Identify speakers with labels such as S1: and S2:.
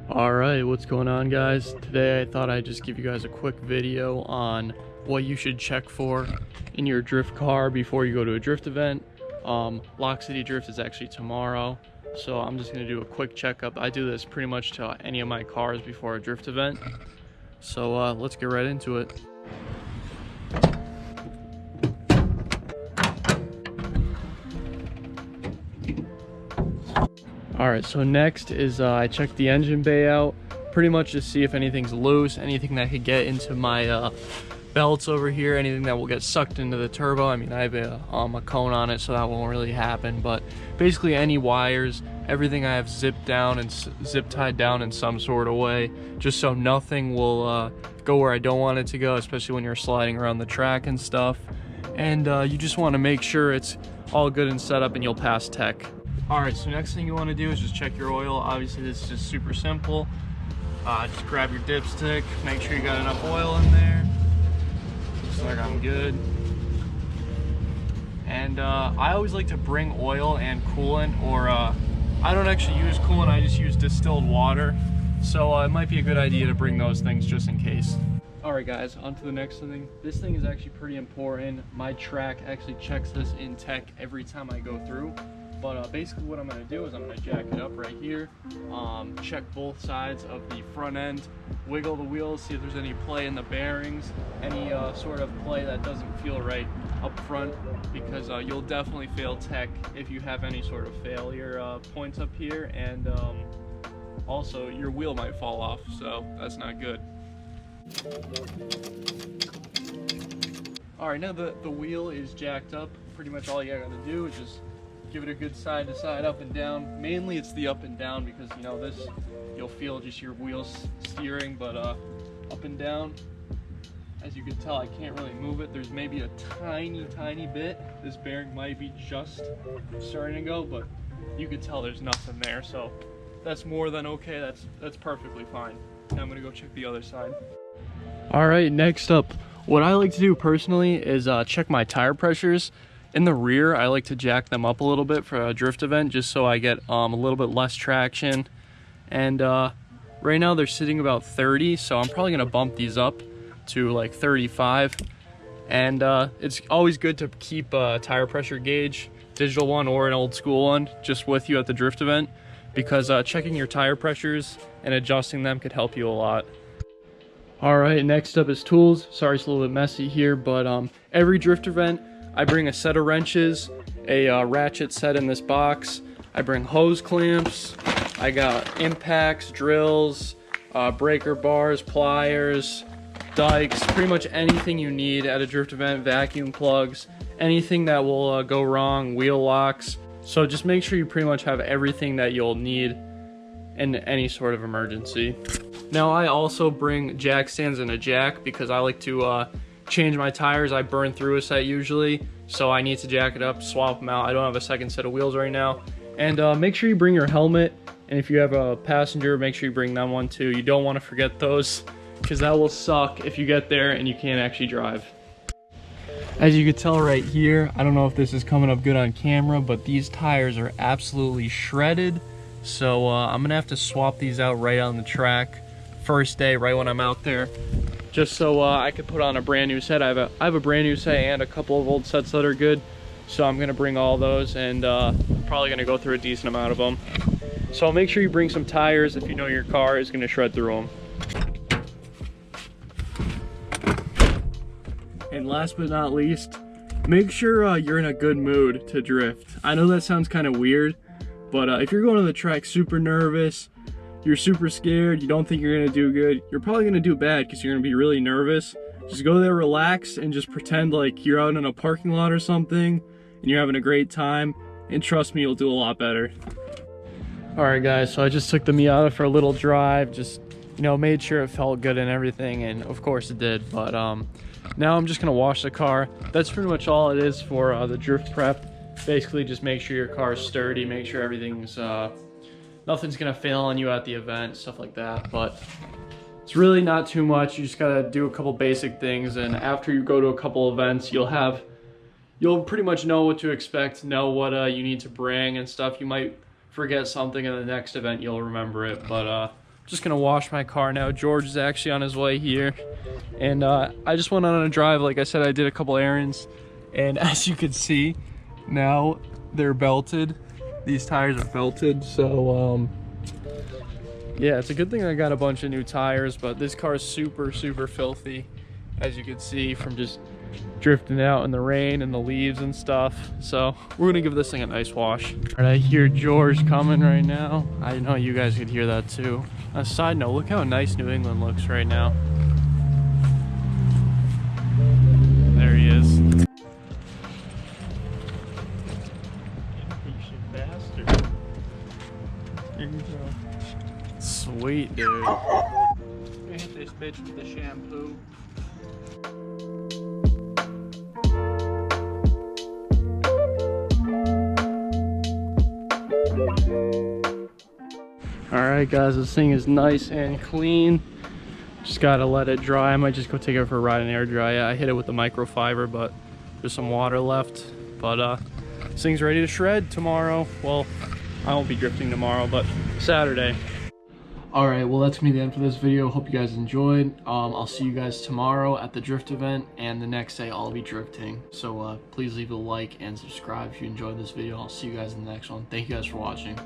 S1: Alright, what's going on, guys? Today I thought I'd just give you guys a quick video on what you should check for in your drift car before you go to a drift event. Lock City Drift is actually tomorrow, so I'm just going to do a quick checkup. I do this pretty much to any of my cars before a drift event. So let's get right into it. Alright, so next is I check the engine bay out, pretty much to see if anything's loose, anything that could get into my belts over here, anything that will get sucked into the turbo. I mean, I have a cone on it, so that won't really happen, but basically any wires, everything I have zipped down and zip tied down in some sort of way, just so nothing will go where I don't want it to go, especially when you're sliding around the track and stuff. And you just want to make sure it's all good and set up and you'll pass tech. Alright, so next thing you want to do is just check your oil. Obviously this is just super simple. Just grab your dipstick, make sure you got enough oil in there. Looks like I'm good. And I always like to bring oil and coolant, or I don't actually use coolant, I just use distilled water. So it might be a good idea to bring those things just in case. Alright guys, on to the next thing. This thing is actually pretty important. My track actually checks this in tech every time I go through. But basically what I'm going to do is I'm going to jack it up right here, check both sides of the front end, wiggle the wheels, see if there's any play in the bearings, any sort of play that doesn't feel right up front, because you'll definitely fail tech if you have any sort of failure points up here, and also your wheel might fall off, so that's not good. Alright, now the wheel is jacked up. Pretty much all you gotta do is just give it a good side to side, up and down. Mainly it's the up and down, because you know this, you'll feel just your wheels steering, but up and down, as you can tell, I can't really move it. There's maybe a tiny bit. This bearing might be just starting to go, but you can tell there's nothing there, so that's more than okay. That's perfectly fine. Now I'm gonna go check the other side. All right, next up, what I like to do personally is check my tire pressures. In the rear, I like to jack them up a little bit for a drift event, just so I get a little bit less traction. And right now they're sitting about 30, so I'm probably gonna bump these up to like 35. And it's always good to keep a tire pressure gauge, digital one or an old school one, just with you at the drift event, because checking your tire pressures and adjusting them could help you a lot. All right, next up is tools. Sorry, it's a little bit messy here, but every drift event, I bring a set of wrenches, a ratchet set in this box. I bring hose clamps. I got impacts, drills, breaker bars, pliers, dikes, pretty much anything you need at a drift event, vacuum plugs, anything that will go wrong, wheel locks. So just make sure you pretty much have everything that you'll need in any sort of emergency. Now I also bring jack stands and a jack, because I like to change my tires. I burn through a set usually, so I need to jack it up, swap them out. I don't have a second set of wheels right now. And make sure you bring your helmet, and if you have a passenger, make sure you bring them one too. You don't want to forget those, because that will suck if you get there and you can't actually drive. As you can tell right here, I don't know if this is coming up good on camera, but these tires are absolutely shredded. So I'm gonna have to swap these out right on the track first day, right when I'm out there, just so I could put on a brand new set. I have a brand new set and a couple of old sets that are good, so I'm gonna bring all those, and probably gonna go through a decent amount of them. So make sure you bring some tires if you know your car is gonna shred through them. And last but not least, make sure you're in a good mood to drift. I know that sounds kind of weird, but if you're going to the track super nervous, you're super scared, you don't think you're gonna do good, you're probably gonna do bad, because you're gonna be really nervous. Just go there, relax, and just pretend like you're out in a parking lot or something and you're having a great time, and trust me, you'll do a lot better. All right guys, so I just took the Miata for a little drive, just, you know, made sure it felt good and everything, and of course it did. But now I'm just gonna wash the car. That's pretty much all it is for the drift prep. Basically just make sure your car is sturdy, make sure everything's nothing's gonna fail on you at the event, stuff like that. But it's really not too much. You just gotta do a couple basic things, and after you go to a couple events, you'll pretty much know what to expect, know what you need to bring and stuff. You might forget something in the next event, you'll remember it, but just gonna wash my car now. George is actually on his way here, and I just went on a drive. Like I said, I did a couple errands, and as you can see, now they're belted. These tires are belted, so yeah, it's a good thing I got a bunch of new tires, but this car is super filthy, as you can see from just drifting out in the rain and the leaves and stuff. So we're gonna give this thing a nice wash. All right, I hear George coming right now. I know you guys could hear that too. On a side note, look how nice New England looks right now. There he is. Bastard. Here you go. Sweet, dude. I'm gonna hit this bitch with the shampoo. Alright guys, this thing is nice and clean. Just gotta let it dry. I might just go take it for a ride and air dry. I hit it with the microfiber, but there's some water left. But this thing's ready to shred tomorrow. Well, I won't be drifting tomorrow, but Saturday. Alright, well that's gonna be the end for this video. Hope you guys enjoyed. I'll see you guys tomorrow at the drift event, and the next day I'll be drifting. So please leave a like and subscribe if you enjoyed this video. I'll see you guys in the next one. Thank you guys for watching.